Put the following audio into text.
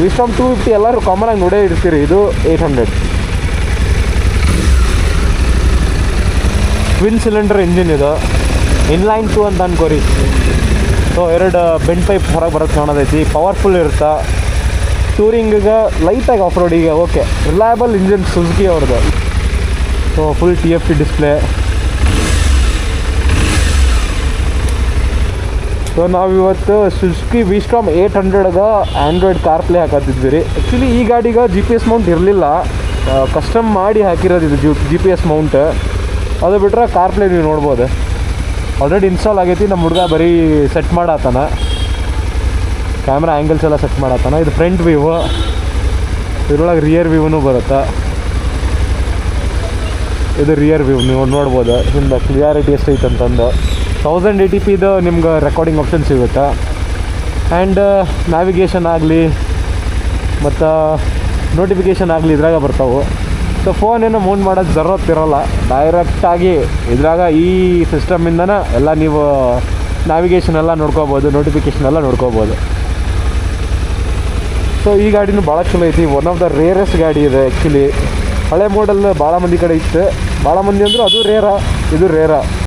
ವಿಸ್ಟಾಮ್ 250 ಎಲ್ಲರೂ ಕಾಮನಾಗಿ ನೋಡೇ ಇರ್ತೀರಿ. ಇದು 800 ಟ್ವಿನ್ ಸಿಲಿಂಡರ್ ಇಂಜಿನ್. ಇದು ಇನ್ಲೈನ್ 2 ಅಂತ ಅನ್ಕೋರಿ. ಸೊ 2 ಬೆಂಡ್ ಪೈಪ್ ಹೊರಗೆ ಬರೋಕ್ಕೆ ಕಾಣೋದೈತಿ. ಪವರ್ಫುಲ್ ಇರುತ್ತೆ. ಟೂರಿಂಗಿಗೆ, ಲೈಟಾಗಿ ಆಫ್ ರೋಡಿಗೆ ಓಕೆ. ರಿಲಯಬಲ್ ಇಂಜಿನ್ ಸುಜುಕಿ ಅವ್ರದ್ದು. So full TFT display. So ನಾವಿವತ್ತು ಸುಜುಕಿ ವಿಸ್ಟಾಮ್ 800ಗೆ ಆ್ಯಂಡ್ರಾಯ್ಡ್ ಕಾರ್ಪ್ಲೇ ಹಾಕತ್ತಿದ್ವಿ ರೀ. ಆ್ಯಕ್ಚುಲಿ ಈ ಗಾಡಿಗೆ GPS ಮೌಂಟ್ ಇರಲಿಲ್ಲ, ಕಸ್ಟಮ್ ಮಾಡಿ ಹಾಕಿರೋದು ಇದು GPS ಮೌಂಟ್. ಅದು ಬಿಟ್ಟರೆ ಕಾರ್ಪ್ಲೇ ನೀವು ನೋಡ್ಬೋದು ಆಲ್ರೆಡಿ ಇನ್ಸ್ಟಾಲ್ ಆಗೈತಿ. ನಮ್ಮ ಹುಡುಗ ಬರೀ ಸೆಟ್ ಮಾಡತ್ತಾನ, ಕ್ಯಾಮ್ರಾ ಆ್ಯಂಗಲ್ಸ್ ಎಲ್ಲ ಸೆಟ್ ಮಾಡತ್ತಾನ. ಇದು ಫ್ರಂಟ್ ವ್ಯೂ, ಇದ್ರೊಳಗೆ ರಿಯರ್ ವ್ಯೂನೂ ಬರುತ್ತೆ. ಇದು ರಿಯರ್ ವ್ಯೂ ನೀವು ನೋಡ್ಬೋದು. ಹಿಂದೆ ಕ್ಲಿಯಾರಿಟಿ ಎಷ್ಟೈತೆ ಅಂತಂದು 1080pದು ನಿಮ್ಗೆ ರೆಕಾರ್ಡಿಂಗ್ ಆಪ್ಷನ್ ಸಿಗುತ್ತೆ. ಆ್ಯಂಡ್ ನ್ಯಾವಿಗೇಷನ್ ಆಗಲಿ ಮತ್ತು ನೋಟಿಫಿಕೇಷನ್ ಆಗಲಿ ಇದ್ರಾಗ ಬರ್ತಾವೆ. ಸೊ ಫೋನ್ ಏನೋ ಮೌಂಟ್ ಮಾಡೋದು ಜರೂರತ್ತಿರಲ್ಲ, ಡೈರೆಕ್ಟಾಗಿ ಇದ್ರಾಗ ಈ ಸಿಸ್ಟಮಿಂದನೇ ಎಲ್ಲ ನೀವು ನ್ಯಾವಿಗೇಷನ್ ಎಲ್ಲ ನೋಡ್ಕೋಬೋದು, ನೋಟಿಫಿಕೇಷನ್ ಎಲ್ಲ ನೋಡ್ಕೋಬೋದು. ಸೊ ಈ ಗಾಡಿನೂ ಭಾಳ ಚಲೋ ಐತಿ. ಒನ್ ಆಫ್ ದ ರೇರೆಸ್ಟ್ ಗಾಡಿ ಇದೆ ಆ್ಯಕ್ಚುಲಿ. ಹಳೆ ಮಾಡೆಲ್ ಭಾಳ ಮಂದಿ ಕಡೆ ಇತ್ತು. ಭಾಳ ಮಂದಿ ಅಂದರೂ ಅದು ರೇರ, ಇದು ರೇರ.